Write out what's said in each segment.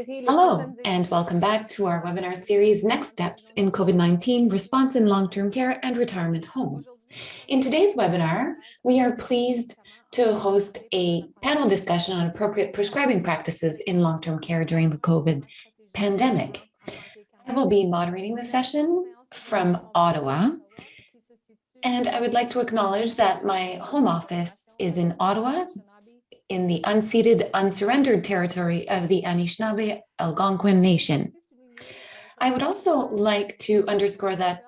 Hello, and welcome back to our webinar series, Next Steps in COVID-19 Response in Long-Term Care and Retirement Homes. In today's webinar, we are pleased to host a panel discussion on appropriate prescribing practices in long-term care during the COVID pandemic. I will be moderating the session from Ottawa, and I would like to acknowledge that my home office is in Ottawa, in the unceded, unsurrendered territory of the Anishinaabe Algonquin Nation. I would also like to underscore that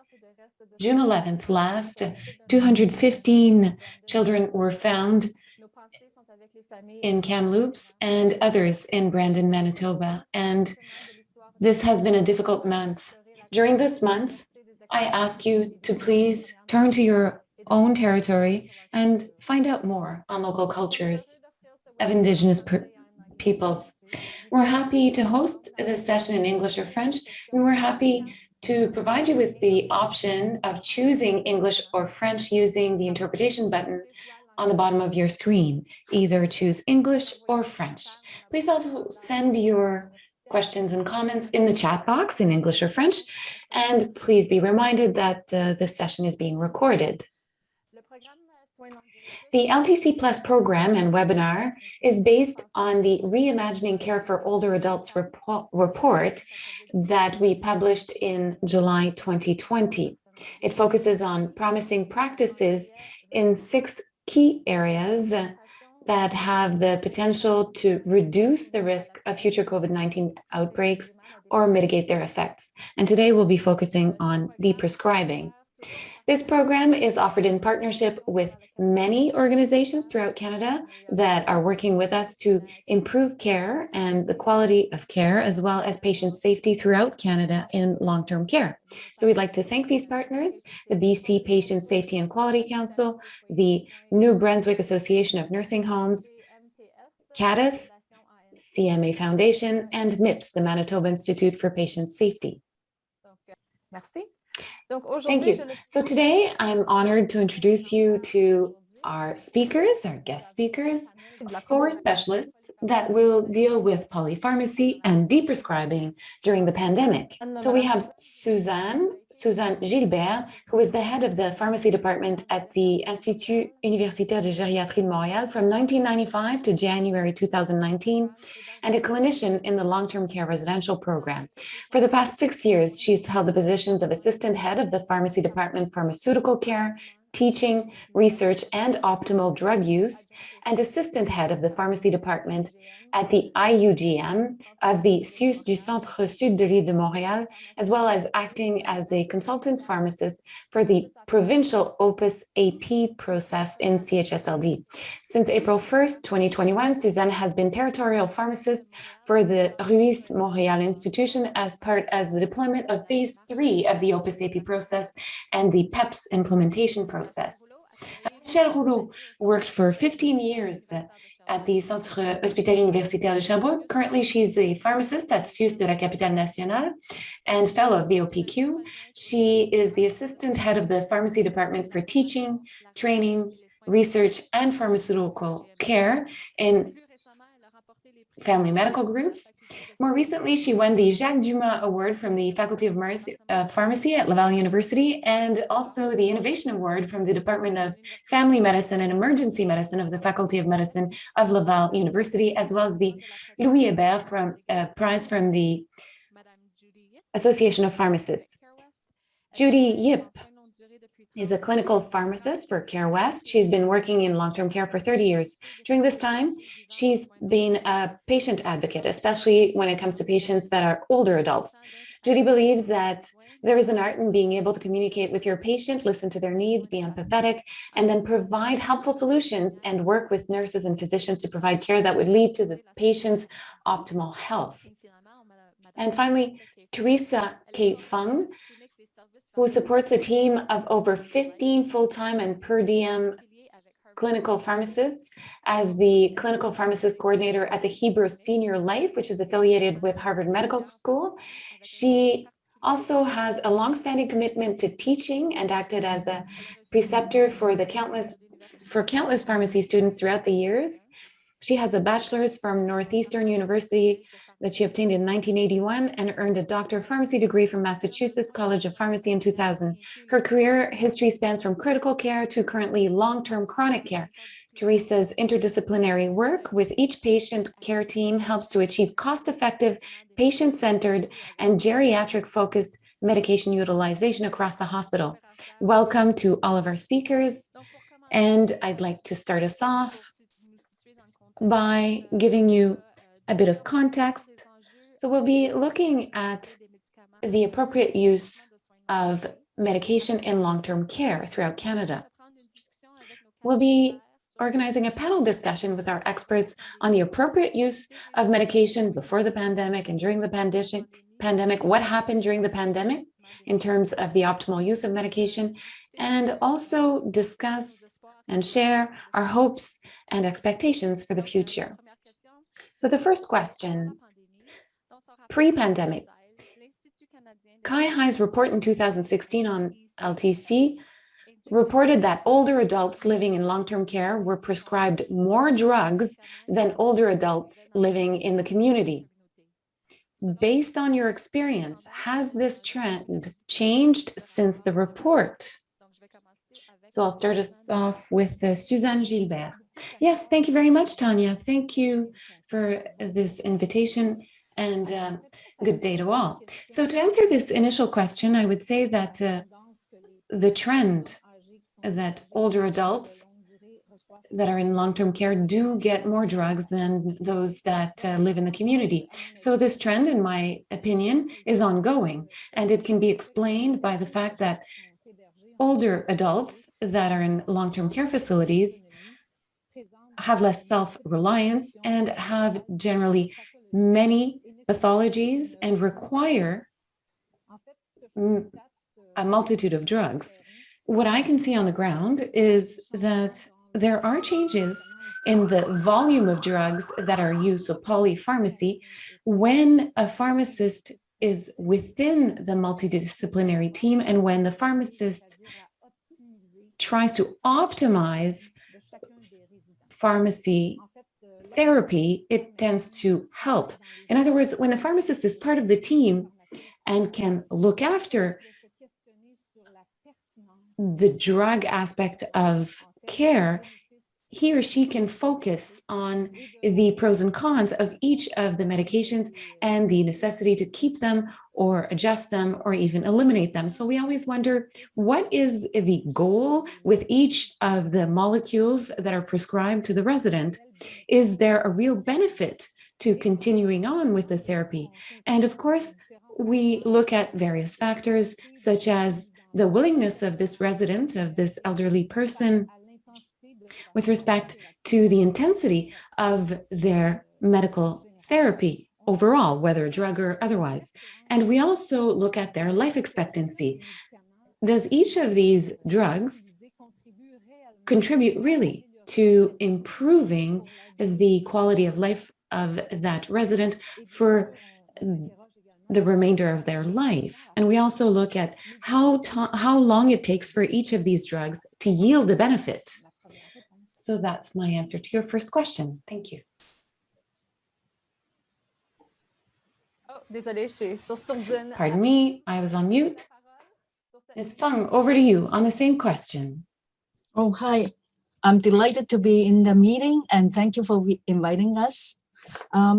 June 11th last, 215 children were found in Kamloops and others in Brandon, Manitoba, and this has been a difficult month. During this month, I ask you to please turn to your own territory and find out more on local cultures of Indigenous peoples. We're happy to host this session in English or French, and we're happy to provide you with the option of choosing English or French using the interpretation button on the bottom of your screen. Either choose English or French. Please also send your questions and comments in the chat box in English or French, and please be reminded that this session is being recorded. The LTC Plus program and webinar is based on the Reimagining Care for Older Adults report that we published in July 2020. It focuses on promising practices in 6 key areas that have the potential to reduce the risk of future COVID-19 outbreaks or mitigate their effects. And today we'll be focusing on deprescribing. This program is offered in partnership with many organizations throughout Canada that are working with us to improve care and the quality of care, as well as patient safety throughout Canada in long-term care. So we'd like to thank these partners, the BC Patient Safety and Quality Council, the New Brunswick Association of Nursing Homes, CADIS, CMA Foundation, and MIPS, the Manitoba Institute for Patient Safety. Merci. Thank you. So today I'm honored to introduce you to our speakers, our guest speakers, 4 specialists that will deal with polypharmacy and deprescribing during the pandemic. So we have Suzanne Gilbert, who is the head of the pharmacy department at the Institut Universitaire de Gériatrie de Montréal from 1995 to January 2019, and a clinician in the long-term care residential program. For the past 6 years, she's held the positions of assistant head of the pharmacy department, pharmaceutical care, teaching, research, and optimal drug use, and assistant head of the pharmacy department at the IUGM of the CIUS du Centre Sud de l'Île de Montréal, as well as acting as a consultant pharmacist for the provincial Opus AP process in CHSLD. Since April 1st, 2021, Suzanne has been territorial pharmacist for the Ruisse Montréal institution as the deployment of phase 3 of the Opus AP process and the PEPS implementation process. Michelle Rouleau worked for 15 years at the Centre Hospitalier Universitaire de Sherbrooke. Currently, she's a pharmacist at CIUS de la Capitale Nationale and fellow of the OPQ. She is the assistant head of the pharmacy department for teaching, training, research, and pharmaceutical care in family medical groups. More recently, she won the Jacques Dumas Award from the Faculty of Pharmacy at Laval University, and also the Innovation Award from the Department of Family Medicine and Emergency Medicine of the Faculty of Medicine of Laval University, as well as the Louis Hébert Prize from the Association of Pharmacists. Judy Yip is a clinical pharmacist for Care West. She's been working in long-term care for 30 years. During this time, she's been a patient advocate, especially when it comes to patients that are older adults. Judy believes that there is an art in being able to communicate with your patient, listen to their needs, be empathetic, and then provide helpful solutions and work with nurses and physicians to provide care that would lead to the patient's optimal health. And finally, Teresa K. Fung, who supports a team of over 15 full-time and per diem clinical pharmacists as the clinical pharmacist coordinator at the Hebrew Senior Life, which is affiliated with Harvard Medical School. She also has a longstanding commitment to teaching and acted as a preceptor for countless pharmacy students throughout the years. She has a bachelor's from Northeastern University that she obtained in 1981 and earned a Doctor of Pharmacy degree from Massachusetts College of Pharmacy in 2000. Her career history spans from critical care to currently long-term chronic care. Teresa's interdisciplinary work with each patient care team helps to achieve cost-effective, patient-centered, and geriatric-focused medication utilization across the hospital. Welcome to all of our speakers, and I'd like to start us off by giving you a bit of context. So we'll be looking at the appropriate use of medication in long-term care throughout Canada. We'll be organizing a panel discussion with our experts on the appropriate use of medication before the pandemic and during the pandemic, what happened during the pandemic in terms of the optimal use of medication, and also discuss and share our hopes and expectations for the future. So the first question, pre-pandemic. Kai-Hi's report in 2016 on LTC reported that older adults living in long-term care were prescribed more drugs than older adults living in the community. Based on your experience, has this trend changed since the report? So I'll start us off with Suzanne Gilbert. Yes, thank you very much, Tanya. Thank you for this invitation and good day to all. So to answer this initial question, I would say that the trend that older adults that are in long-term care do get more drugs than those that live in the community. So this trend, in my opinion, is ongoing, and it can be explained by the fact that older adults that are in long-term care facilities have less self-reliance and have generally many pathologies and require a multitude of drugs. What I can see on the ground is that there are changes in the volume of drugs that are used, so polypharmacy, when a pharmacist is within the multidisciplinary team and when the pharmacist tries to optimize pharmacy therapy, it tends to help. In other words, when the pharmacist is part of the team and can look after the drug aspect of care, he or she can focus on the pros and cons of each of the medications and the necessity to keep them or adjust them or even eliminate them. So we always wonder, what is the goal with each of the molecules that are prescribed to the resident? Is there a real benefit to continuing on with the therapy? And of course, we look at various factors, such as the willingness of this resident, of this elderly person, with respect to the intensity of their medical therapy overall, whether drug or otherwise. And we also look at their life expectancy. Does each of these drugs contribute really to improving the quality of life of that resident for the remainder of their life? And we also look at how long it takes for each of these drugs to yield a benefit. So that's my answer to your first question. Thank you. Pardon me, I was on mute. Ms. Feng, over to you on the same question. Oh, hi. I'm delighted to be in the meeting and thank you for inviting us.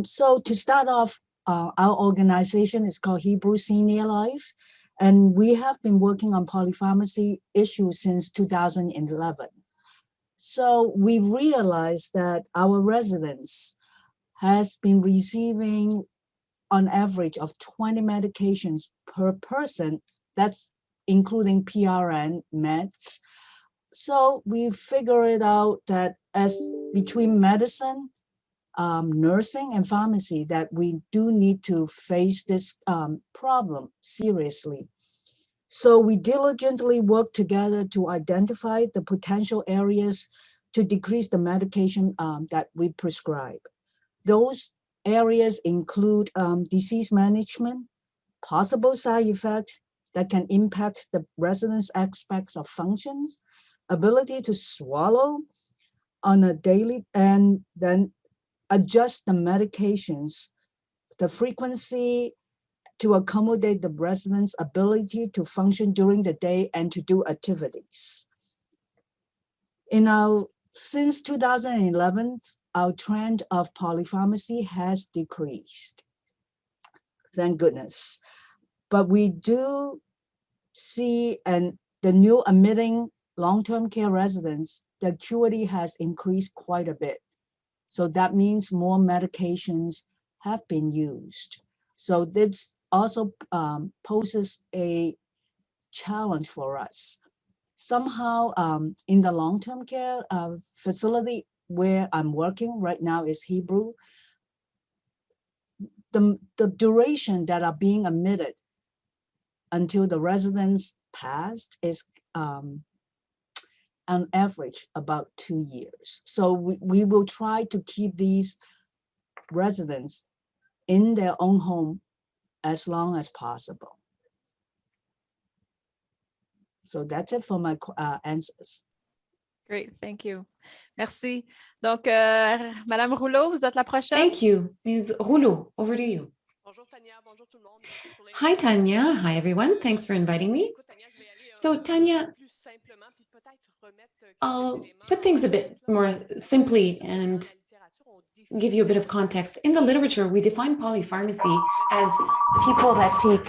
So to start off, our organization is called Hebrew Senior Life, and we have been working on polypharmacy issues since 2011. So we realized that our residents has been receiving on average of 20 medications per person, that's including PRN meds. So we figured out that as between medicine, nursing and pharmacy, that we do need to face this problem seriously. So we diligently work together to identify the potential areas to decrease the medication that we prescribe. Those areas include disease management, possible side effects that can impact the residents' aspects of functions, ability to swallow on a daily, and then adjust the medications the frequency to accommodate the residents' ability to function during the day and to do activities. Since 2011, our trend of polypharmacy has decreased. Thank goodness. But we do see the new admitting long-term care residents, the acuity has increased quite a bit. So that means more medications have been used. So this also poses a challenge for us. Somehow in the long-term care facility where I'm working right now is Hebrew, the duration that are being admitted until the residents passed is on average about 2 years. So we will try to keep these residents in their own home as long as possible. So that's it for my answers. Great, thank you. Merci. Donc, Madame Rouleau, vous êtes la prochaine. Thank you. Ms. Rouleau, over to you. Hi, Tanya. Hi, everyone. Thanks for inviting me. So, Tanya, I'll put things a bit more simply and give you a bit of context. In the literature, we define polypharmacy as people that take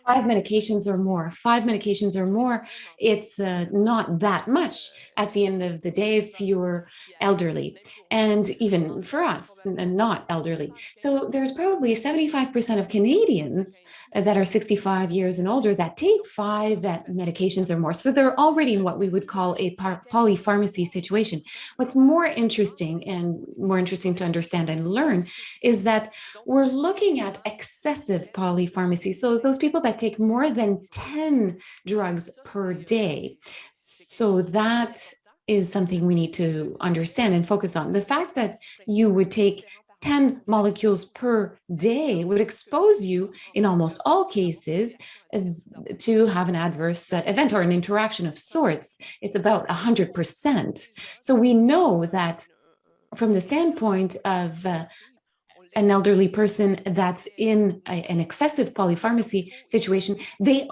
5 medications or more. 5 medications or more, it's not that much at the end of the day if you're elderly, and even for us, and not elderly. So there's probably 75% of Canadians that are 65 years and older that take 5 medications or more. So they're already in what we would call a polypharmacy situation. What's more interesting to understand and learn is that we're looking at excessive polypharmacy. So those people that take more than 10 drugs per day. So that is something we need to understand and focus on. The fact that you would take 10 molecules per day would expose you, in almost all cases, to have an adverse event or an interaction of sorts. It's about 100%. So we know that from the standpoint of an elderly person that's in an excessive polypharmacy situation, they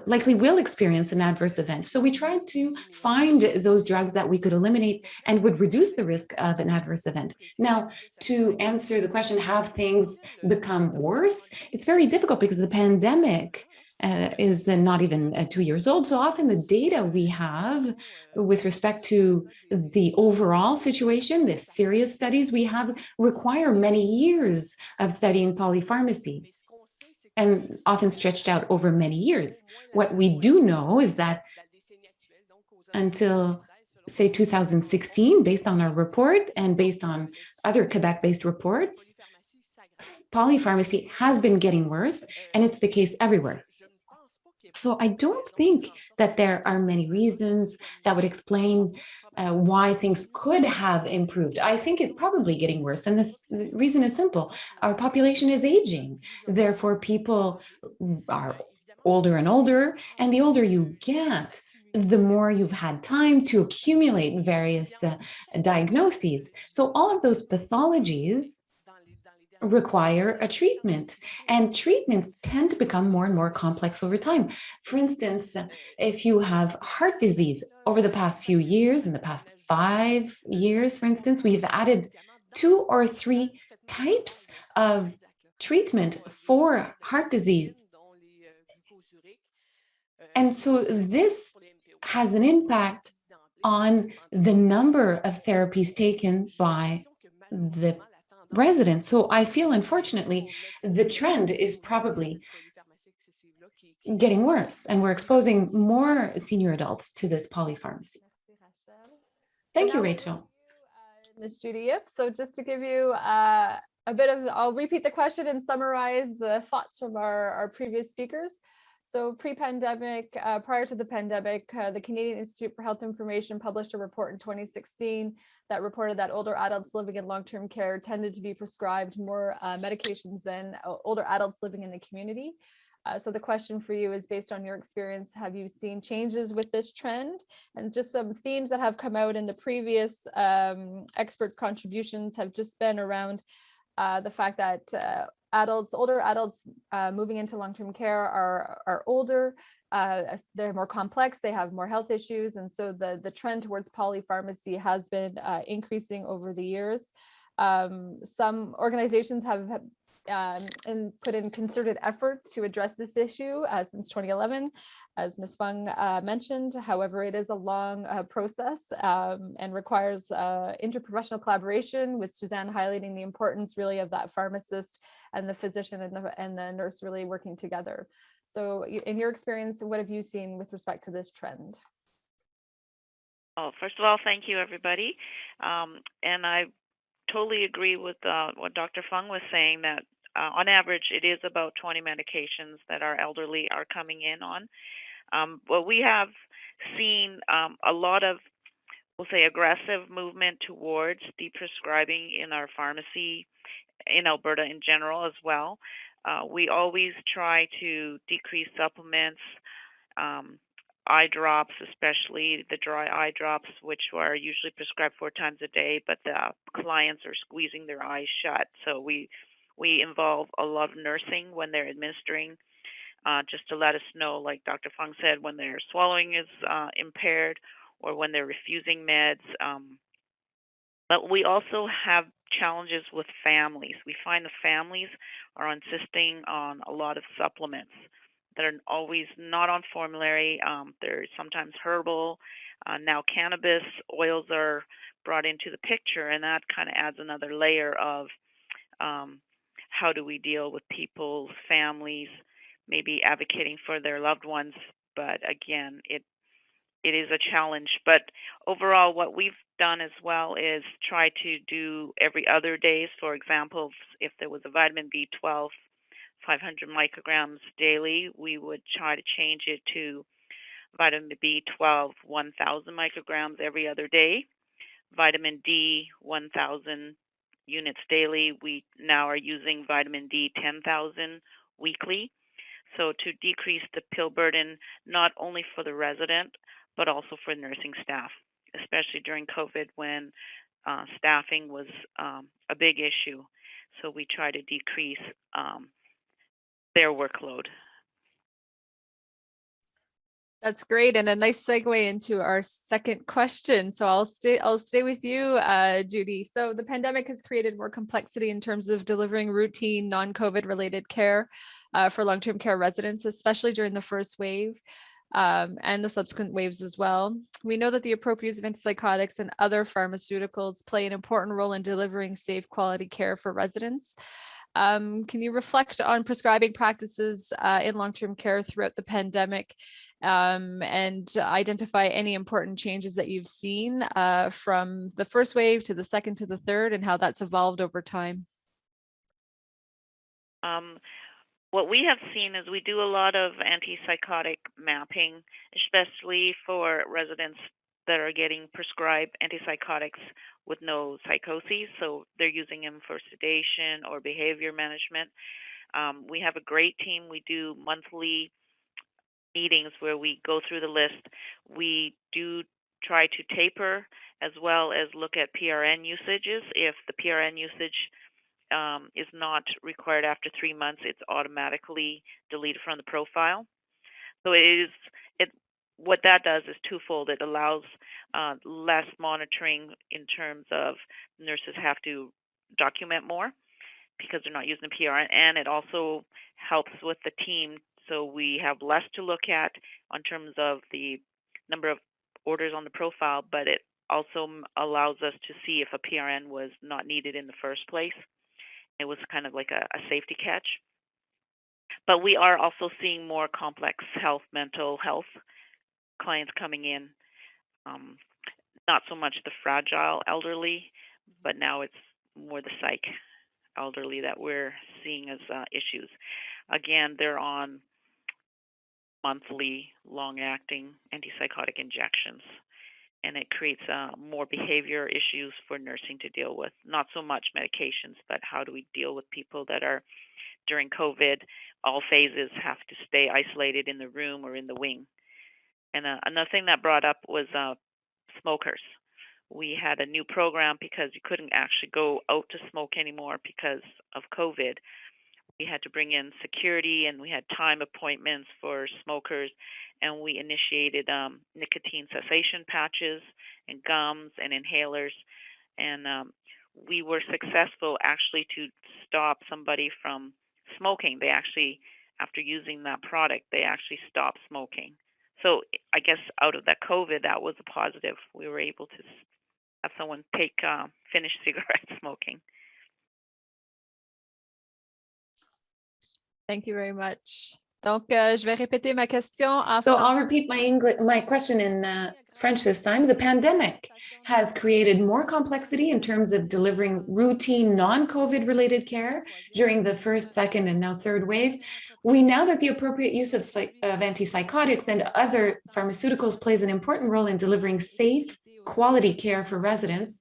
likely will experience an adverse event. So we tried to find those drugs that we could eliminate and would reduce the risk of an adverse event. Now, to answer the question, have things become worse? It's very difficult because the pandemic is not even 2 years old. So often the data we have with respect to the overall situation, the serious studies we have, require many years of studying polypharmacy and often stretched out over many years. What we do know is that until, say, 2016, based on our report and based on other Quebec-based reports, polypharmacy has been getting worse, and it's the case everywhere. So I don't think that there are many reasons that would explain why things could have improved. I think it's probably getting worse. And the reason is simple. Our population is aging. Therefore, people are older and older. And the older you get, the more you've had time to accumulate various diagnoses. So all of those pathologies require a treatment, and treatments tend to become more and more complex over time. For instance, if you have heart disease over the past few years, in the past 5 years, for instance, we've added 2 or 3 types of treatment for heart disease. And so this has an impact on the number of therapies taken by the residents. So I feel, unfortunately, the trend is probably getting worse, and we're exposing more senior adults to this polypharmacy. Thank you, Rachel. Ms. Judy Yip. So just to give you I'll repeat the question and summarize the thoughts from our previous speakers. So pre-pandemic, prior to the pandemic, the Canadian Institute for Health Information published a report in 2016 that reported that older adults living in long-term care tended to be prescribed more medications than older adults living in the community. So the question for you is, based on your experience, have you seen changes with this trend? And just some themes that have come out in the previous experts' contributions have just been around the fact that older adults moving into long-term care are older, they're more complex, they have more health issues. And so the trend towards polypharmacy has been increasing over the years. Some organizations have put in concerted efforts to address this issue since 2011, as Ms. Fung mentioned. However, it is a long process and requires interprofessional collaboration, with Suzanne highlighting the importance really of that pharmacist and the physician and the nurse really working together. So in your experience, what have you seen with respect to this trend? Oh, first of all, thank you, everybody. And I totally agree with what Dr. Fung was saying, that on average, it is about 20 medications that our elderly are coming in on. But we have seen a lot of, we'll say, aggressive movement towards deprescribing in our pharmacy in Alberta in general as well. We always try to decrease supplements, eye drops, especially the dry eye drops, which are usually prescribed 4 times a day, but the clients are squeezing their eyes shut. So we involve a lot of nursing when they're administering, just to let us know, like Dr. Fung said, when their swallowing is impaired or when they're refusing meds. But we also have challenges with families. We find the families are insisting on a lot of supplements that are always not on formulary. They're sometimes herbal. Now cannabis oils are brought into the picture, and that kind of adds another layer of how do we deal with people's families, maybe advocating for their loved ones. But again, it is a challenge. But overall, what we've done as well is try to do every other days. For example, if there was a vitamin B12, 500 micrograms daily, we would try to change it to vitamin B12, 1,000 micrograms every other day. Vitamin D, 1,000 units daily. We now are using vitamin D, 10,000 weekly. So to decrease the pill burden, not only for the resident, but also for nursing staff, especially during COVID when staffing was a big issue. So we try to decrease their workload. That's great, and a nice segue into our second question. So I'll stay with you, Judy. So the pandemic has created more complexity in terms of delivering routine non-COVID related care for long-term care residents, especially during the first wave and the subsequent waves as well. We know that the appropriate use of antipsychotics and other pharmaceuticals play an important role in delivering safe, quality care for residents. Can you reflect on prescribing practices in long-term care throughout the pandemic and identify any important changes that you've seen from the first wave to the second to the third, and how that's evolved over time? What we have seen is we do a lot of antipsychotic mapping, especially for residents that are getting prescribed antipsychotics with no psychoses. So they're using them for sedation or behavior management. We have a great team. We do monthly meetings where we go through the list. We do try to taper as well as look at PRN usages. If the PRN usage is not required after 3 months, it's automatically deleted from the profile. So what that does is twofold. It allows less monitoring in terms of nurses have to document more because they're not using the PRN, and it also helps with the team. So we have less to look at in terms of the number of orders on the profile, but it also allows us to see if a PRN was not needed in the first place. It was kind of like a safety catch. But we are also seeing more complex health, mental health clients coming in. Not so much the fragile elderly, but now it's more the psych elderly that we're seeing as issues. Again, they're on monthly long-acting antipsychotic injections, and it creates more behavior issues for nursing to deal with. Not so much medications, but how do we deal with people that are, during COVID, all phases have to stay isolated in the room or in the wing. And another thing that brought up was smokers. We had a new program because you couldn't actually go out to smoke anymore because of COVID. We had to bring in security, and we had time appointments for smokers, and we initiated nicotine cessation patches and gums and inhalers, and we were successful actually to stop somebody from smoking. They actually, after using that product, they actually stopped smoking. So I guess out of that COVID, that was a positive. We were able to have someone take finish cigarette smoking. Thank you very much. Donc, je vais répéter ma question en So français. I'll repeat my question in French this time. The pandemic has created more complexity in terms of delivering routine non-COVID related care during the first, second, and now third wave. We know that the appropriate use of antipsychotics and other pharmaceuticals plays an important role in delivering safe, quality care for residents.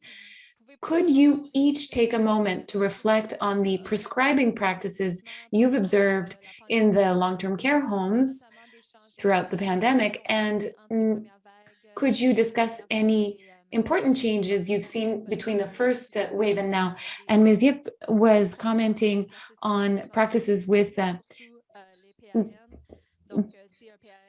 Could you each take a moment to reflect on the prescribing practices you've observed in the long-term care homes throughout the pandemic? And could you discuss any important changes you've seen between the first wave and now? And Ms. Yip was commenting on practices with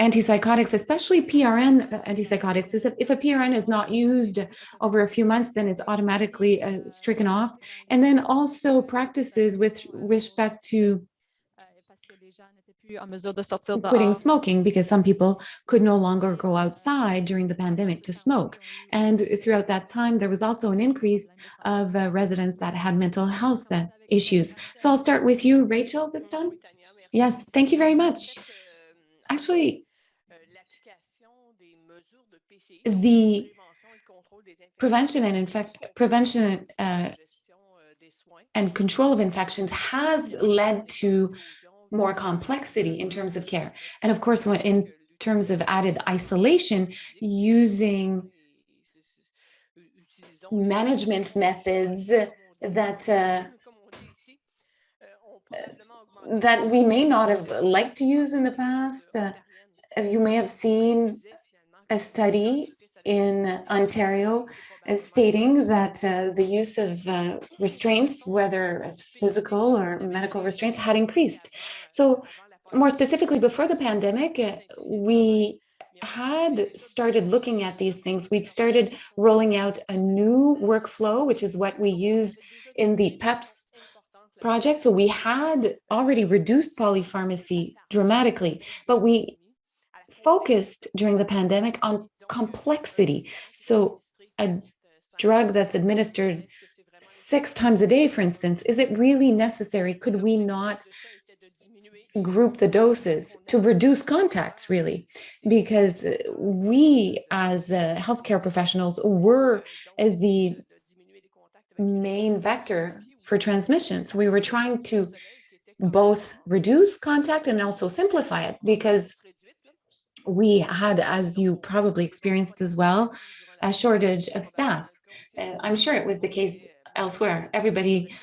antipsychotics, especially PRN antipsychotics. If a PRN is not used over a few months, then it's automatically stricken off. And then also practices with respect to quitting smoking, because some people could no longer go outside during the pandemic to smoke. And throughout that time, there was also an increase of residents that had mental health issues. So I'll start with you, Rachel, this time. Yes, thank you very much. Actually, the prevention and control of infections has led to more complexity in terms of care. And of course, in terms of added isolation, using management methods that we may not have liked to use in the past. You may have seen a study in Ontario stating that the use of restraints, whether physical or medical restraints, had increased. So more specifically, before the pandemic, we had started looking at these things. We'd started rolling out a new workflow, which is what we use in the PEPS project. So we had already reduced polypharmacy dramatically, but we focused during the pandemic on complexity. So a drug that's administered 6 times a day, for instance, is it really necessary? Could we not group the doses to reduce contacts, really? Because we as healthcare professionals were the main vector for transmission. So we were trying to both reduce contact and also simplify it, because we had, as you probably experienced as well, a shortage of staff. I'm sure it was the case elsewhere. Everybody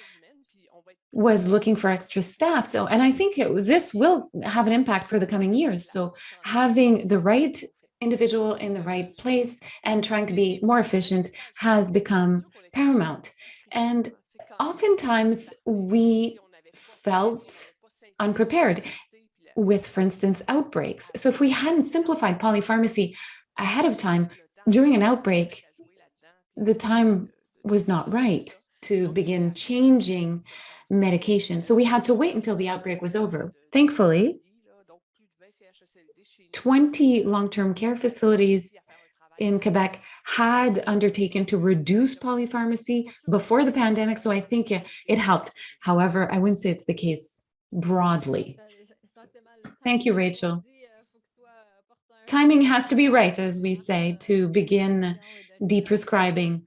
was looking for extra staff. So, and I think this will have an impact for the coming years. So having the right individual in the right place and trying to be more efficient has become paramount. And oftentimes we felt unprepared with, for instance, outbreaks. So if we hadn't simplified polypharmacy ahead of time, during an outbreak, the time was not right to begin changing medication. So we had to wait until the outbreak was over. Thankfully, 20 long-term care facilities in Quebec had undertaken to reduce polypharmacy before the pandemic. So I think it helped. However, I wouldn't say it's the case broadly. Thank you, Rachel. Timing has to be right, as we say, to begin deprescribing.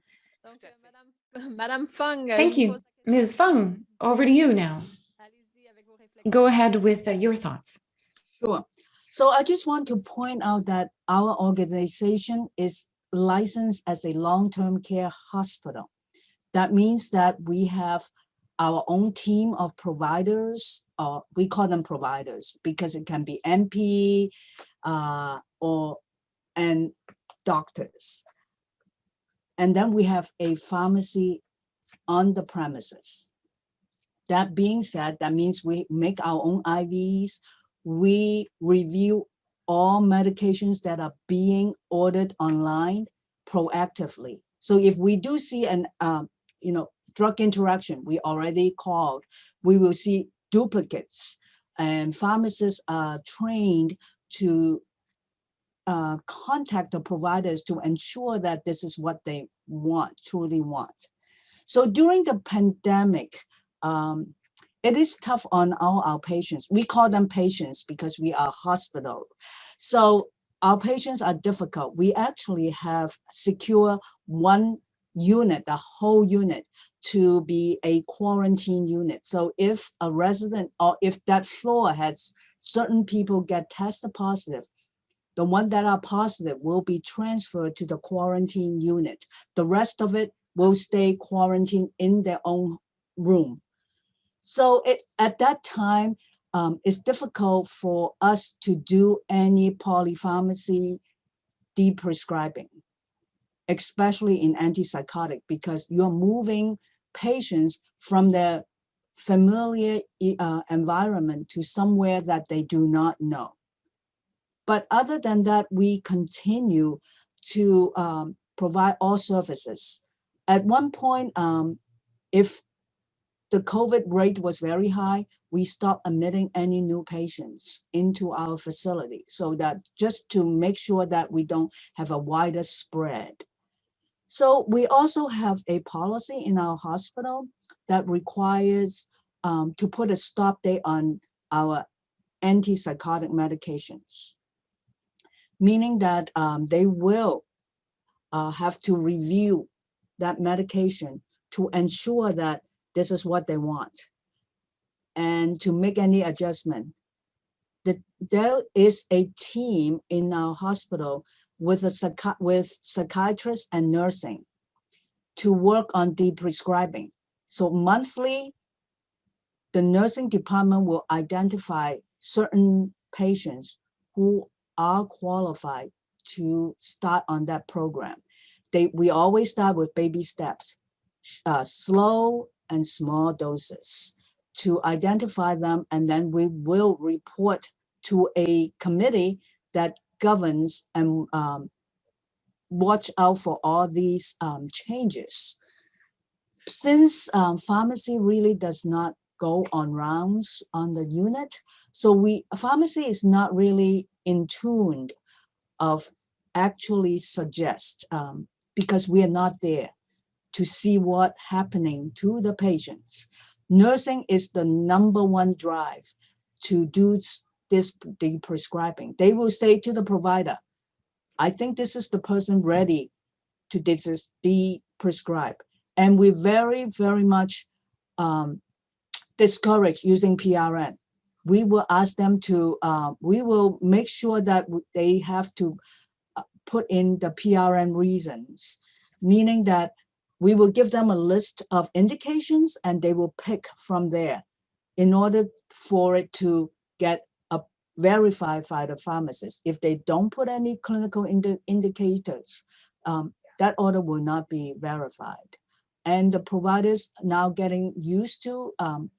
Madame Fung. Thank you. Ms. Fung, over to you now. Go ahead with your thoughts. Sure. So I just want to point out that our organization is licensed as a long-term care hospital. That means that we have our own team of providers, or we call them providers because it can be NP and doctors. And then we have a pharmacy on the premises. That being said, that means we make our own IVs. We review all medications that are being ordered online proactively. So if we do see an drug interaction, we already called, we will see duplicates, and pharmacists are trained to contact the providers to ensure that this is what they truly want. So during the pandemic, it is tough on all our patients. We call them patients because we are hospital. So our patients are difficult. We actually have secure one unit, the whole unit, to be a quarantine unit. So if a resident or if that floor has certain people get tested positive, the ones that are positive will be transferred to the quarantine unit. The rest of it will stay quarantined in their own room. So at that time, it's difficult for us to do any polypharmacy deprescribing, especially in antipsychotic, because you're moving patients from their familiar environment to somewhere that they do not know. But other than that, we continue to provide all services. At one point, if the COVID rate was very high, we stopped admitting any new patients into our facility, so that just to make sure that we don't have a wider spread. So we also have a policy in our hospital that requires to put a stop date on our antipsychotic medications, meaning that they will have to review that medication to ensure that this is what they want and to make any adjustment. There is a team in our hospital with psychiatrists and nursing to work on deprescribing. So monthly, the nursing department will identify certain patients who are qualified to start on that program. We always start with baby steps, slow and small doses to identify them, and then we will report to a committee that governs and watch out for all these changes. Since pharmacy really does not go on rounds on the unit, so pharmacy is not really in tune of actually suggest because we are not there to see what's happening to the patients. Nursing is the #1 drive to do this deprescribing. They will say to the provider, I think this is the person ready to deprescribe. And we very, very much discourage using PRN. We will ask them to, we will make sure that they have to put in the PRN reasons, meaning that we will give them a list of indications and they will pick from there in order for it to get verified by the pharmacist. If they don't put any clinical indicators, that order will not be verified. And the providers now getting used to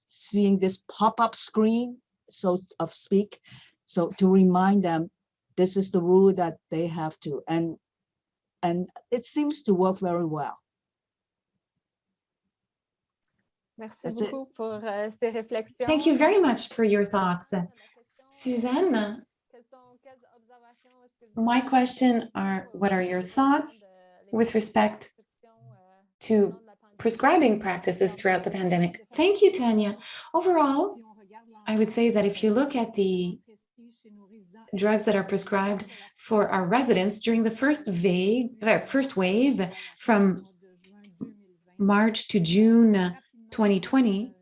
seeing this pop-up screen, so to speak, so to remind them this is the rule that they have to, and it seems to work very well. Merci beaucoup pour ces réflexions. Thank you very much for your thoughts. Suzanne, my question are, what are your thoughts with respect to prescribing practices throughout the pandemic? Thank you, Tanya. Overall, I would say that if you look at the drugs that are prescribed for our residents during the first wave from March to June 2020,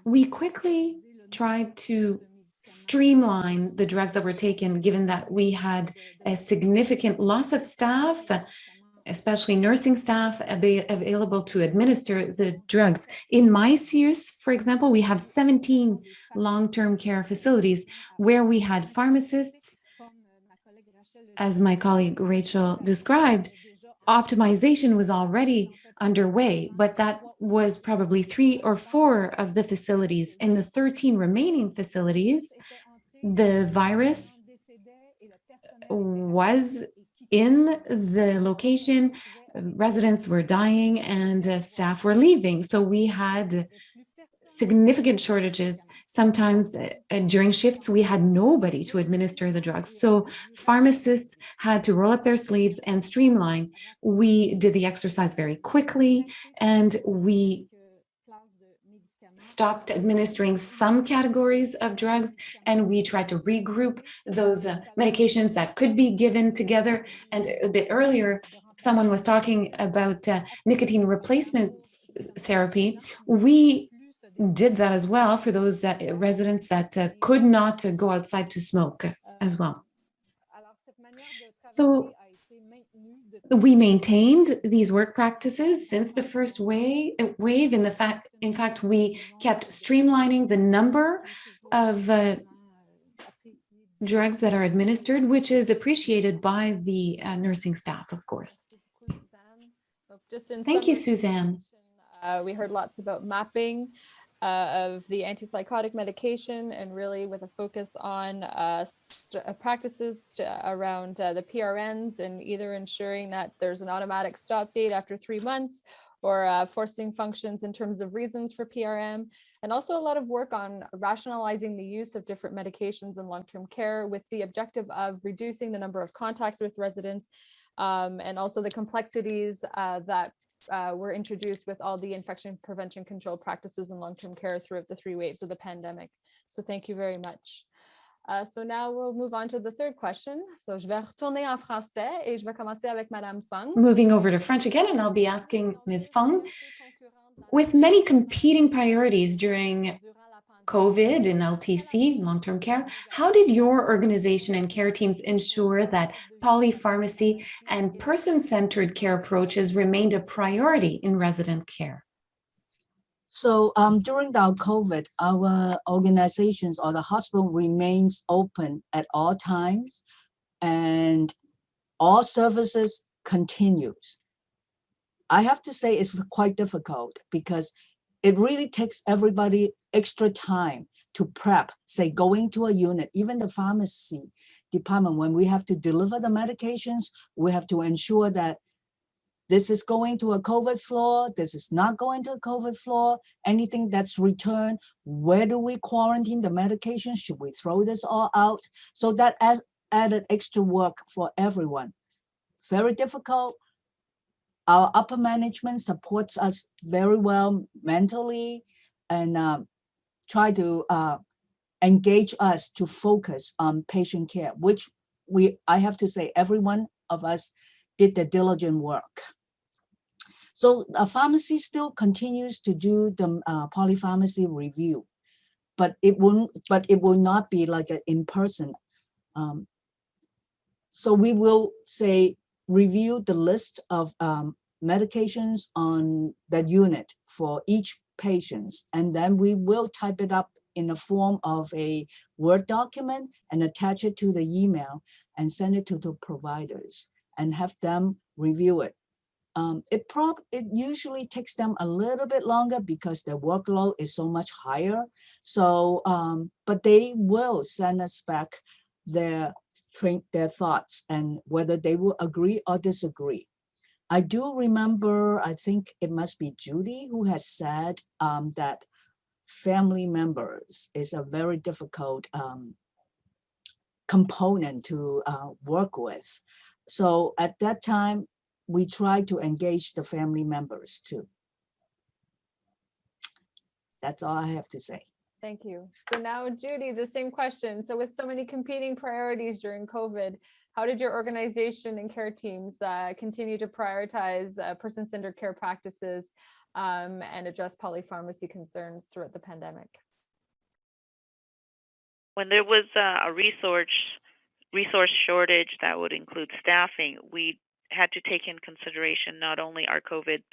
we quickly tried to streamline the drugs that were taken, given that we had a significant loss of staff, especially nursing staff available to administer the drugs. In MySears, for example, we have 17 long-term care facilities where we had pharmacists, as my colleague Rachel described, optimization was already underway, but that was probably 3 or 4 of the facilities. In the 13 remaining facilities, the virus was in the location, residents were dying and staff were leaving. So we had significant shortages. Sometimes during shifts, we had nobody to administer the drugs. So pharmacists had to roll up their sleeves and streamline. We did the exercise very quickly, and we stopped administering some categories of drugs, and we tried to regroup those medications that could be given together. And a bit earlier, someone was talking about nicotine replacement therapy. We did that as well for those residents that could not go outside to smoke as well. So we maintained these work practices since the first wave. In fact, we kept streamlining the number of drugs that are administered, which is appreciated by the nursing staff, of course. Thank you, Suzanne. We heard lots about mapping of the antipsychotic medication, and really with a focus on practices around the PRNs, and either ensuring that there's an automatic stop date after 3 months, or forcing functions in terms of reasons for PRM, and also a lot of work on rationalizing the use of different medications in long-term care with the objective of reducing the number of contacts with residents, and also the complexities that were introduced with all the infection prevention control practices in long-term care throughout the 3 waves of the pandemic. So thank you very much. So now we'll move on to the third question. So je vais retourner en français et je vais commencer avec Madame Fung. Moving over to French again, and I'll be asking Ms. Fung, with many competing priorities during COVID in LTC, long-term care, how did your organization and care teams ensure that polypharmacy and person-centered care approaches remained a priority in resident care? So during our COVID, our organizations or the hospital remains open at all times, and all services continues. I have to say it's quite difficult because it really takes everybody extra time to prep, say going to a unit, even the pharmacy department, when we have to deliver the medications, we have to ensure that this is going to a COVID floor, this is not going to a COVID floor, anything that's returned, where do we quarantine the medication? Should we throw this all out? So that has added extra work for everyone. Very difficult. Our upper management supports us very well mentally and try to engage us to focus on patient care, which I have to say, every one of us did the diligent work. So a pharmacy still continues to do the polypharmacy review, but it will not be like an in-person. So we will say review the list of medications on that unit for each patient, and then we will type it up in the form of a Word document and attach it to the email and send it to the providers and have them review it. It usually takes them a little bit longer because their workload is so much higher. So, but they will send us back their thoughts and whether they will agree or disagree. I do remember, I think it must be Judy who has said that family members is a very difficult component to work with. So at that time, we try to engage the family members too. That's all I have to say. Thank you. So now, Judy, the same question. So with so many competing priorities during COVID, how did your organization and care teams continue to prioritize person-centered care practices and address polypharmacy concerns throughout the pandemic? When there was a resource shortage that would include staffing, we had to take in consideration not only our COVID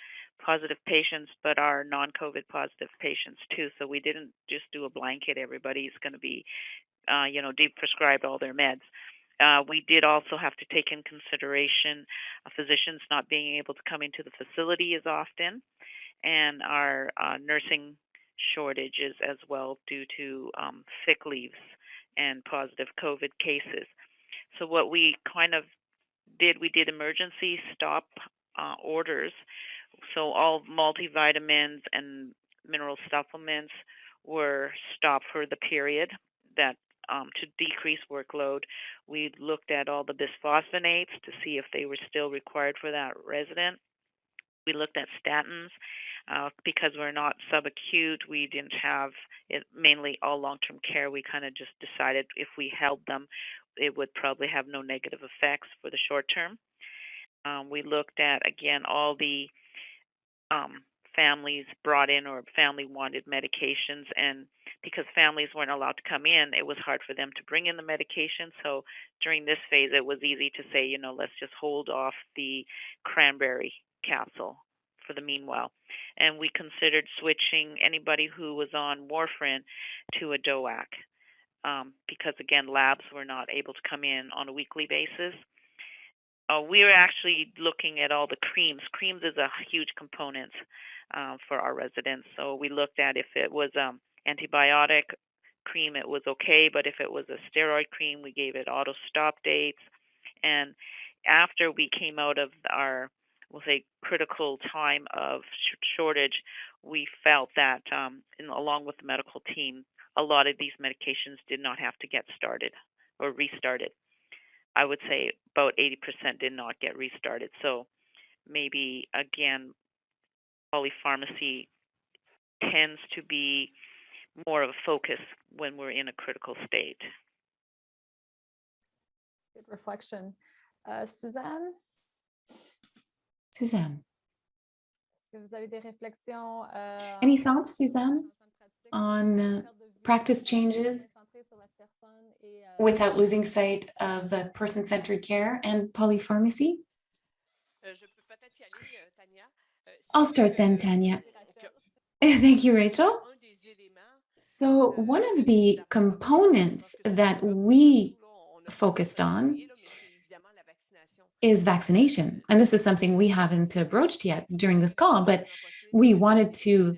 positive patients, but our non-COVID positive patients too. So we didn't just do a blanket, everybody's going to be, deprescribed all their meds. We did also have to take in consideration physicians not being able to come into the facility as often, and our nursing shortages as well due to sick leaves and positive COVID cases. So what we kind of did, we did emergency stop orders. So all multivitamins and mineral supplements were stopped for the period that to decrease workload. We looked at all the bisphosphonates to see if they were still required for that resident. We looked at statins because we're not subacute. We didn't have it mainly all long-term care. We kind of just decided if we held them, it would probably have no negative effects for the short term. We looked at, again, all the families brought in or family wanted medications, and because families weren't allowed to come in, it was hard for them to bring in the medication. So during this phase, it was easy to say, let's just hold off the cranberry capsule for the meanwhile. And we considered switching anybody who was on warfarin to a DOAC because, again, labs were not able to come in on a weekly basis. We were actually looking at all the creams. Creams is a huge component for our residents. So we looked at if it was antibiotic cream, it was okay, but if it was a steroid cream, we gave it auto stop dates. And after we came out of our, we'll say, critical time of shortage, we felt that, along with the medical team, a lot of these medications did not have to get started or restarted. I would say about 80% did not get restarted. So maybe, again, polypharmacy tends to be more of a focus when we're in a critical state. Good reflection. Suzanne? Suzanne. Est-ce que vous avez des réflexions? Any thoughts, Suzanne, on practice changes without losing sight of person-centered care and polypharmacy? I'll start then, Tanya. Thank you, Rachel. So one of the components that we focused on is vaccination. And this is something we haven't broached yet during this call, but we wanted to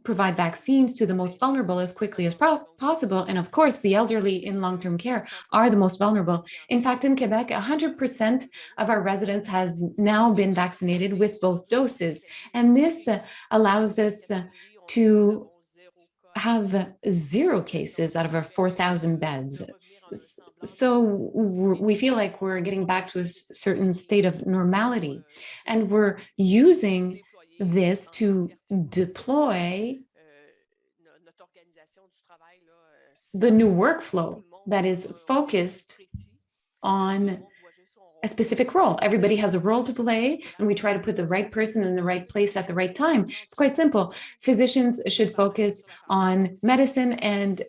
provide vaccines to the most vulnerable as quickly as possible. And of course, the elderly in long-term care are the most vulnerable. In fact, in Quebec, 100% of our residents has now been vaccinated with both doses. And this allows us to have 0 cases out of our 4,000 beds. So we feel like we're getting back to a certain state of normality. And we're using this to deploy the new workflow that is focused on a specific role. Everybody has a role to play, and we try to put the right person in the right place at the right time. It's quite simple. Physicians should focus on medicine and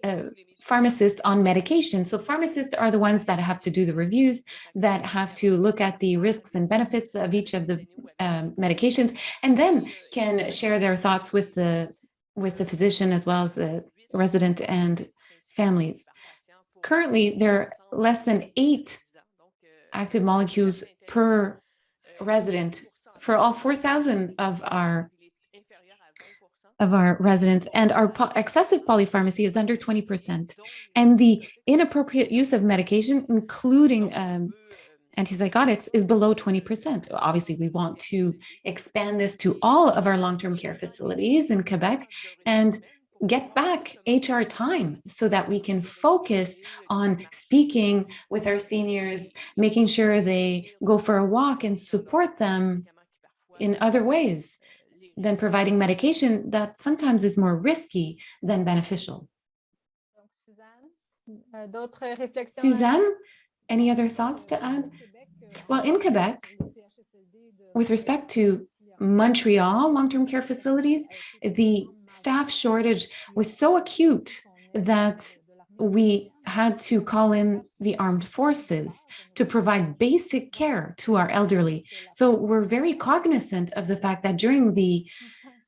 pharmacists on medication. So pharmacists are the ones that have to do the reviews, that have to look at the risks and benefits of each of the medications, and then can share their thoughts with the physician as well as the resident and families. Currently, there are less than 8 active molecules per resident for all 4,000 of our residents, and our excessive polypharmacy is under 20%. And the inappropriate use of medication, including antipsychotics, is below 20%. Obviously, we want to expand this to all of our long-term care facilities in Quebec and get back HR time so that we can focus on speaking with our seniors, making sure they go for a walk and support them in other ways than providing medication that sometimes is more risky than beneficial. Suzanne, any other thoughts to add? Well, in Quebec, with respect to Montreal long-term care facilities, the staff shortage was so acute that we had to call in the armed forces to provide basic care to our elderly. So we're very cognizant of the fact that during the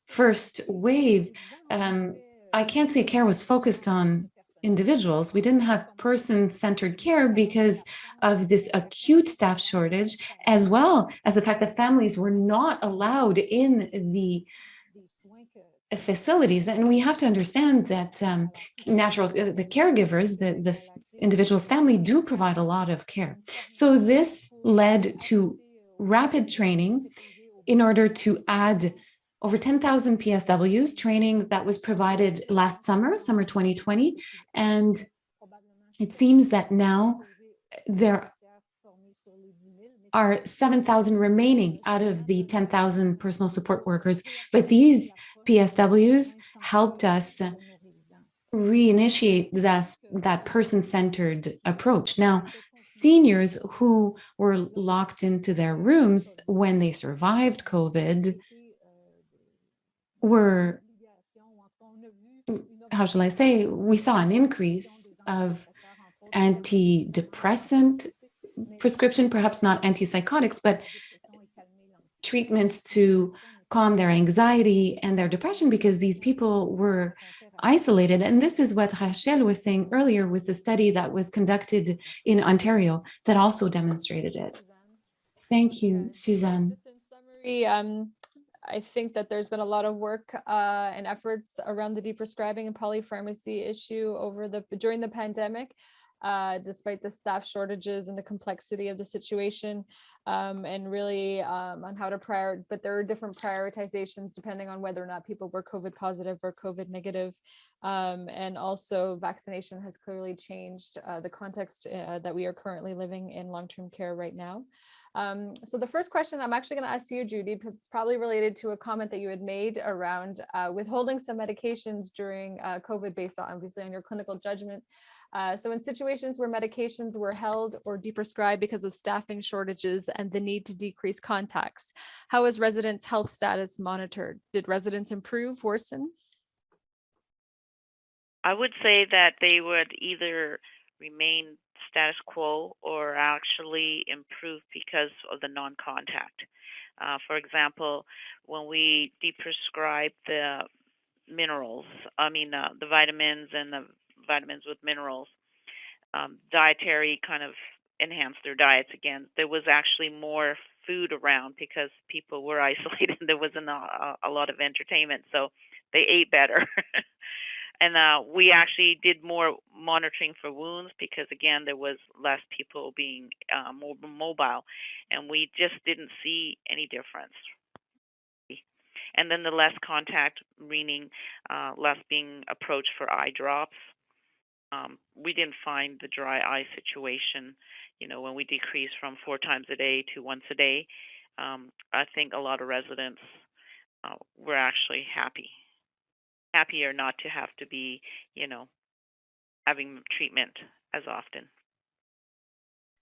first wave, I can't say care was focused on individuals. We didn't have person-centered care because of this acute staff shortage, as well as the fact that families were not allowed in the facilities. And we have to understand that the caregivers, the individual's family, do provide a lot of care. So this led to rapid training in order to add over 10,000 PSWs, training that was provided last summer 2020. And it seems that now there are 7,000 remaining out of the 10,000 personal support workers. But these PSWs helped us reinitiate that person-centered approach. Now, seniors who were locked into their rooms when they survived COVID were, how shall I say, we saw an increase of antidepressant prescription, perhaps not antipsychotics, but treatments to calm their anxiety and their depression, because these people were isolated. And this is what Rachel was saying earlier with the study that was conducted in Ontario that also demonstrated it. Thank you, Suzanne. Just in summary, I think that there's been a lot of work and efforts around the deprescribing and polypharmacy issue during the pandemic, despite the staff shortages and the complexity of the situation, and really on how to but there are different prioritizations depending on whether or not people were COVID positive or COVID negative. And also vaccination has clearly changed the context that we are currently living in long-term care right now. So the first question I'm actually going to ask you, Judy, because it's probably related to a comment that you had made around withholding some medications during COVID based obviously on your clinical judgment. So in situations where medications were held or deprescribed because of staffing shortages and the need to decrease contacts, how is residents' health status monitored? Did residents improve, worsen? I would say that they would either remain status quo or actually improve because of the non-contact. For example, when we deprescribe the minerals, the vitamins and the vitamins with minerals, dietary kind of enhanced their diets again. There was actually more food around because people were isolated. There wasn't a lot of entertainment, so they ate better. And we actually did more monitoring for wounds because, again, there was less people being more mobile, and we just didn't see any difference. And then the less contact, meaning less being approached for eye drops. We didn't find the dry eye situation, when we decreased from 4 times a day to once a day. I think a lot of residents were actually happier not to have to be, having treatment as often.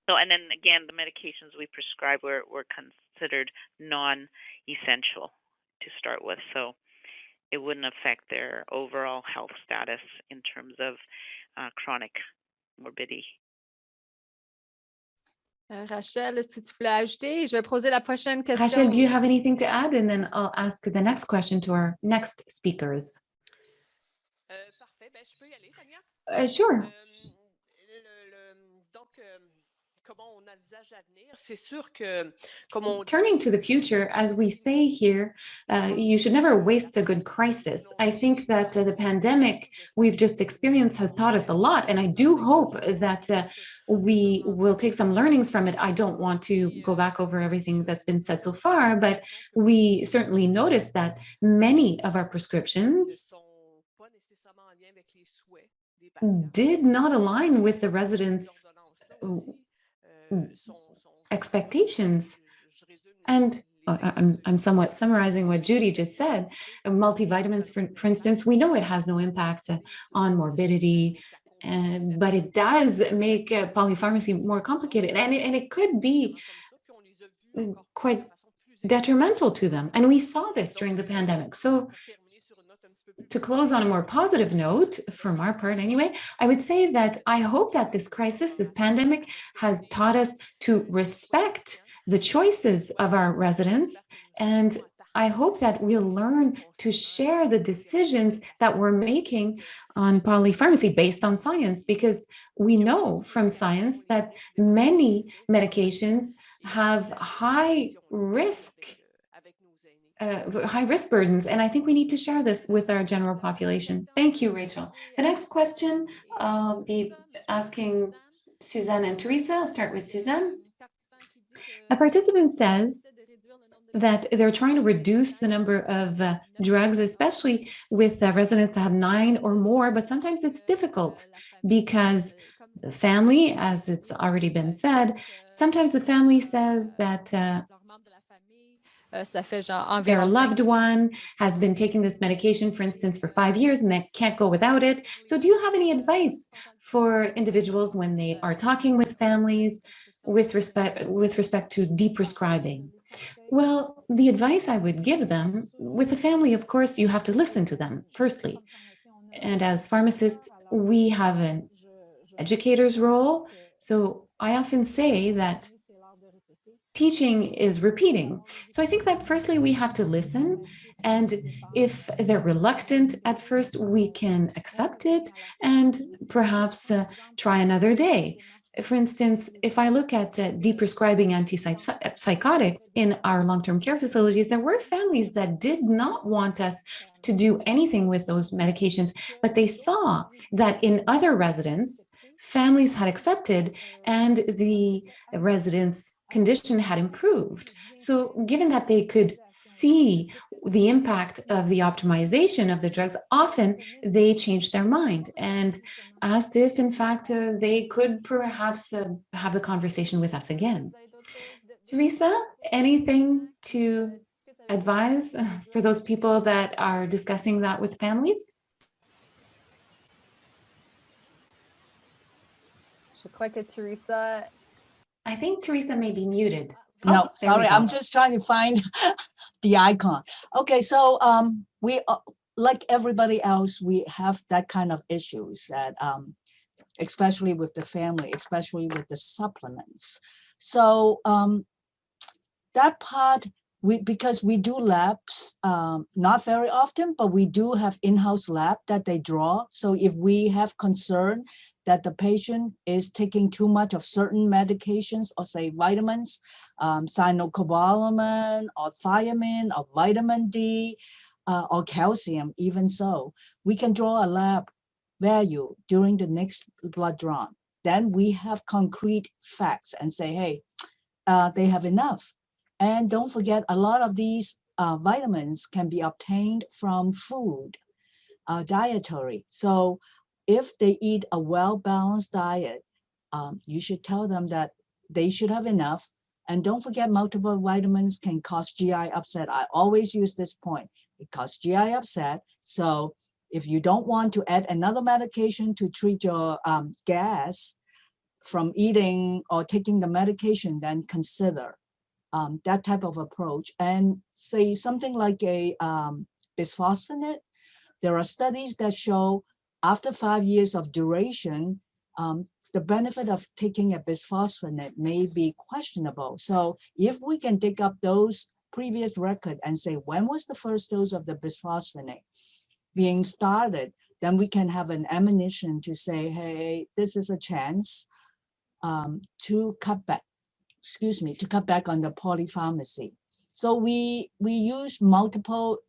So, and then again, the medications we prescribed were considered non-essential to start with. So it wouldn't affect their overall health status in terms of chronic morbidity. Rachel, est-ce que tu voulais ajouter? Je vais poser la prochaine question. Rachel, do you have anything to add? And then I'll ask the next question to our next speakers. Parfait. Ben, je peux y aller, Tania? Sure. Turning to the future, as we say here, you should never waste a good crisis. I think that the pandemic we've just experienced has taught us a lot, and I do hope that we will take some learnings from it. I don't want to go back over everything that's been said so far, but we certainly noticed that many of our prescriptions did not align with the residents' expectations. And I'm somewhat summarizing what Judy just said. Multivitamins, for instance, we know it has no impact on morbidity, but it does make polypharmacy more complicated, and it could be quite detrimental to them. And we saw this during the pandemic. So to close on a more positive note, from our part anyway, I would say that I hope that this crisis, this pandemic, has taught us to respect the choices of our residents and I hope that we'll learn to share the decisions that we're making on polypharmacy based on science, because we know from science that many medications have high risk burdens. And I think we need to share this with our general population. Thank you, Rachel. The next question, I'll be asking Suzanne and Teresa. I'll start with Suzanne. A participant says that they're trying to reduce the number of drugs, especially with residents that have 9 or more, but sometimes it's difficult because the family, as it's already been said, sometimes the family says that their loved one has been taking this medication, for instance, for 5 years and they can't go without it. So do you have any advice for individuals when they are talking with families with respect to deprescribing? Well, the advice I would give them, with the family, of course, you have to listen to them, firstly. And as pharmacists, we have an educator's role. So I often say that teaching is repeating. So I think that firstly, we have to listen. And if they're reluctant at first, we can accept it and perhaps try another day. For instance, if I look at deprescribing antipsychotics in our long-term care facilities, there were families that did not want us to do anything with those medications, but they saw that in other residents, families had accepted and the residents' condition had improved. So given that they could see the impact of the optimization of the drugs, often they changed their mind and asked if, in fact, they could perhaps have the conversation with us again. Teresa, anything to advise for those people that are discussing that with families? Teresa. I think Teresa may be muted. No, sorry, I'm just trying to find the icon. Okay, so we like everybody else, we have that kind of issues that especially with the family, especially with the supplements. So that part, because we do labs, not very often, but we do have in-house lab that they draw. So if we have concern that the patient is taking too much of certain medications or say vitamins, cyanocobalamin or thiamine or vitamin D or calcium, even so, we can draw a lab value during the next blood draw. Then we have concrete facts and say, hey, they have enough. And don't forget, a lot of these vitamins can be obtained from food, dietary. So if they eat a well-balanced diet, you should tell them that they should have enough. And don't forget, multiple vitamins can cause GI upset. I always use this point. It causes GI upset. So if you don't want to add another medication to treat your gas from eating or taking the medication, then consider that type of approach. And say something like a bisphosphonate. There are studies that show after 5 years of duration, the benefit of taking a bisphosphonate may be questionable. So if we can dig up those previous record and say, when was the first dose of the bisphosphonate being started, then we can have an ammunition to say, hey, this is a chance to cut back, to cut back on the polypharmacy. So we use multiple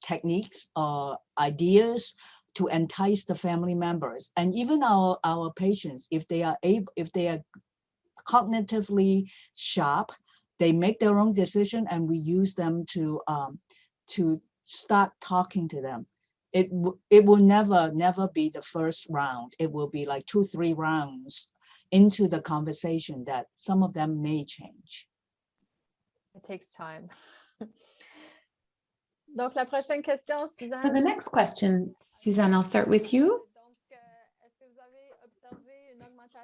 techniques or ideas to entice the family members, and even our patients, if they are cognitively sharp, they make their own decision, and we use them to start talking to them. It will never be the first round. It will be like 2-3 rounds into the conversation that some of them may change. It takes time. Donc, la prochaine question, Suzanne. So the next question, Suzanne, I'll start with you.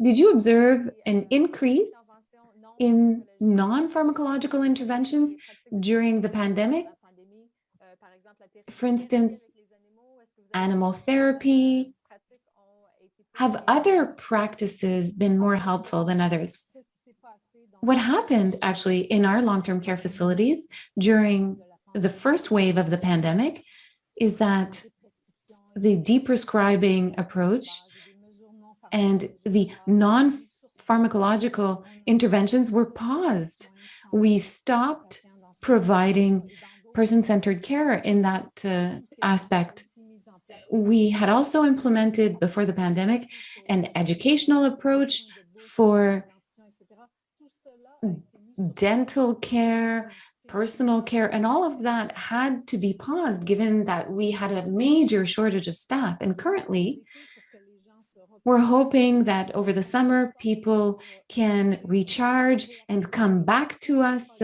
Did you observe an increase in non-pharmacological interventions during the pandemic? For instance, animal therapy. Have other practices been more helpful than others? what happened actually in our long-term care facilities during the first wave of the pandemic is that the deprescribing approach and the non-pharmacological interventions were paused. We stopped providing person-centered care in that aspect. We had also implemented before the pandemic an educational approach for dental care, personal care, and all of that had to be paused given that we had a major shortage of staff. And currently, we're hoping that over the summer, people can recharge and come back to us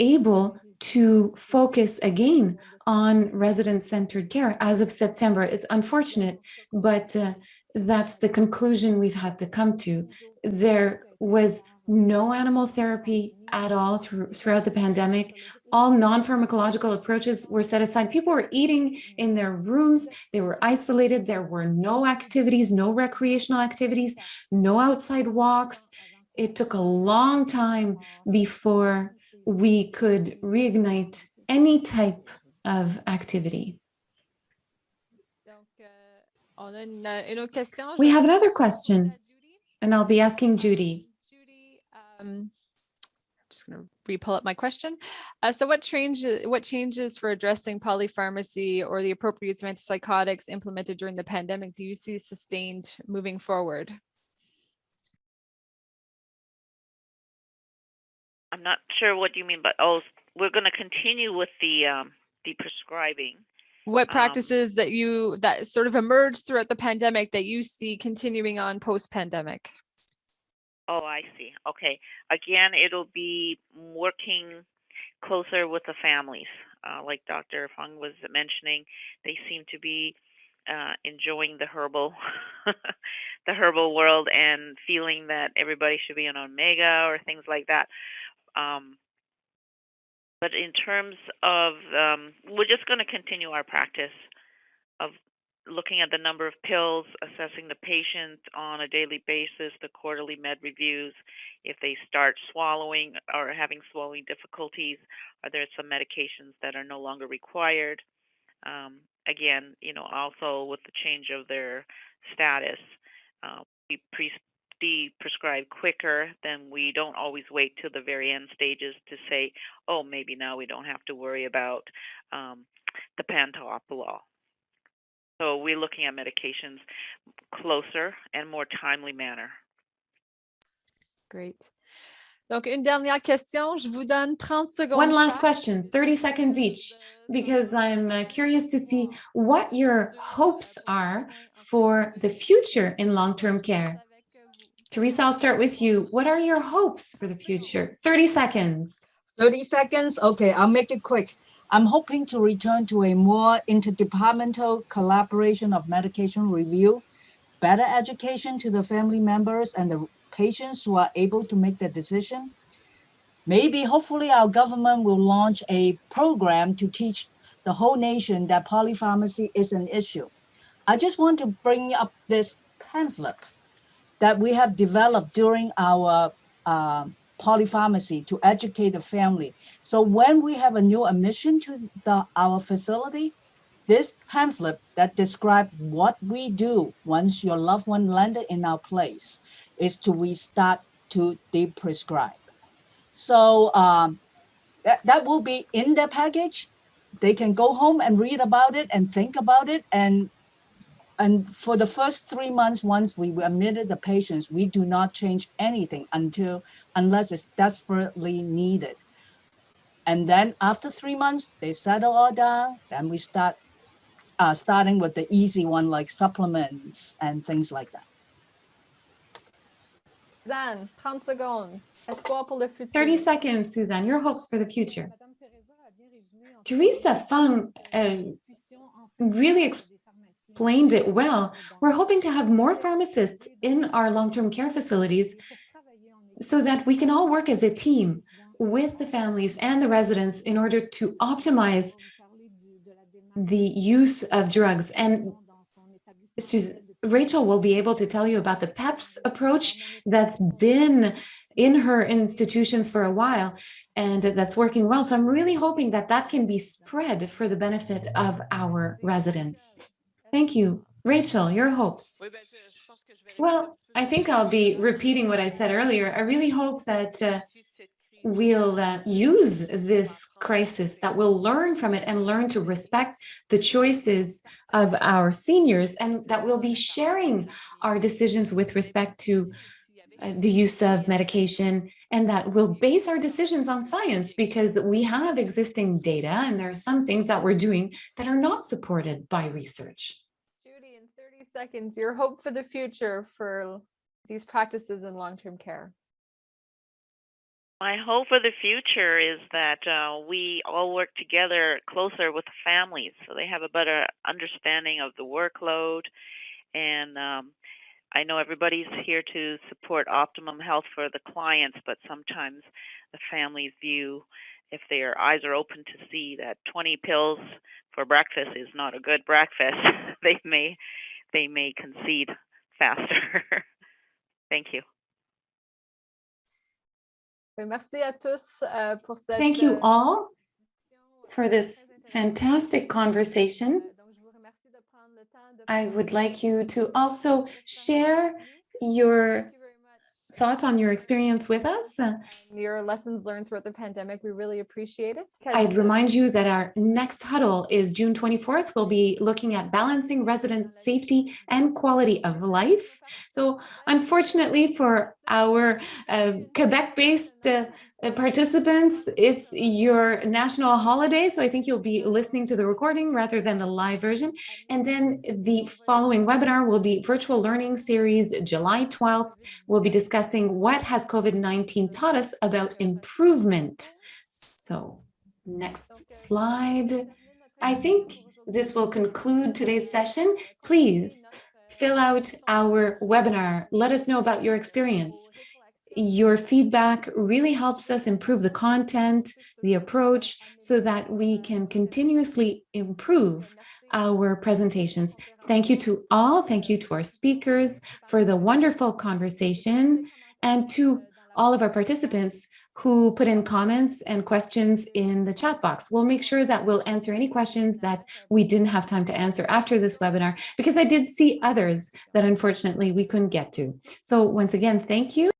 able to focus again on resident-centered care as of September. It's unfortunate, but that's the conclusion we've had to come to. There was no animal therapy at all throughout the pandemic. All non-pharmacological approaches were set aside. People were eating in their rooms. They were isolated. There were no activities, no recreational activities, no outside walks. It took a long time before we could reignite any type of activity. We have another question, and I'll be asking Judy. I'm just going to re-pull up my question. So what changes for addressing polypharmacy or the appropriate use of antipsychotics implemented during the pandemic do you see sustained moving forward? I'm not sure what you mean, but we're going to continue with the prescribing. What practices that sort of emerged throughout the pandemic that you see continuing on post-pandemic? Oh, I see. Okay. Again, it'll be working closer with the families. Like Dr. Fung was mentioning, they seem to be enjoying the herbal, the herbal world and feeling that everybody should be an omega or things like that. But in terms of, we're just going to continue our practice of looking at the number of pills, assessing the patient on a daily basis, the quarterly med reviews. If they start swallowing or having swallowing difficulties, are there some medications that are no longer required? Again, also with the change of their status, we prescribe quicker, then we don't always wait till the very end stages to say, oh, maybe now we don't have to worry about the pantoprazole. So we're looking at medications closer and more timely manner. Great. Donc, une dernière question. Je vous donne 30 secondes. One last question, 30 seconds each, because I'm curious to see what your hopes are for the future in long-term care. Teresa, I'll start with you. What are your hopes for the future? 30 seconds. 30 seconds? Okay, I'll make it quick. I'm hoping to return to a more interdepartmental collaboration of medication review, better education to the family members and the patients who are able to make the decision. Maybe, hopefully, our government will launch a program to teach the whole nation that polypharmacy is an issue. I just want to bring up this pamphlet that we have developed during our polypharmacy to educate the family. So when we have a new admission to our facility, this pamphlet that describes what we do once your loved one landed in our place is we start to deprescribe. So that will be in the package. They can go home and read about it and think about it. And for the first 3 months, once we admitted the patients, we do not change anything unless it's desperately needed. And then after 3 months, they settle all down. Then we starting with the easy one, like supplements and things like that. Suzanne, 30 seconds. Espoir pour le futur. 30 seconds, Suzanne, your hopes for the future. Teresa Fung really explained it well. We're hoping to have more pharmacists in our long-term care facilities so that we can all work as a team with the families and the residents in order to optimize the use of drugs. And Rachel will be able to tell you about the PEPS approach that's been in her institutions for a while, and that's working well. So I'm really hoping that that can be spread for the benefit of our residents. Thank you. Rachel, your hopes. Well, I think I'll be repeating what I said earlier. I really hope that we'll use this crisis, that we'll learn from it and learn to respect the choices of our seniors, and that we'll be sharing our decisions with respect to the use of medication, and that we'll base our decisions on science, because we have existing data and there are some things that we're doing that are not supported by research. Judy, in 30 seconds, your hope for the future for these practices in long-term care. My hope for the future is that we all work together closer with the families so they have a better understanding of the workload. And I know everybody's here to support optimum health for the clients, but sometimes the families view, if their eyes are open to see that 20 pills for breakfast is not a good breakfast, they may concede faster. Thank you. Thank you all for this fantastic conversation. I would like you to also share your thoughts on your experience with us. Your lessons learned throughout the pandemic. We really appreciate it. I'd remind you that our next huddle is June 24th. We'll be looking at balancing resident safety and quality of life. So unfortunately for our Quebec-based participants, it's your national holiday. So I think you'll be listening to the recording rather than the live version. And then the following webinar will be Virtual Learning Series, July 12th. We'll be discussing what has COVID-19 taught us about improvement. So next slide. I think this will conclude today's session. Please fill out our webinar. Let us know about your experience. Your feedback really helps us improve the content, the approach, so that we can continuously improve our presentations. Thank you to all. Thank you to our speakers for the wonderful conversation, and to all of our participants who put in comments and questions in the chat box. We'll make sure that we'll answer any questions that we didn't have time to answer after this webinar, because I did see others that unfortunately we couldn't get to. So once again, thank you.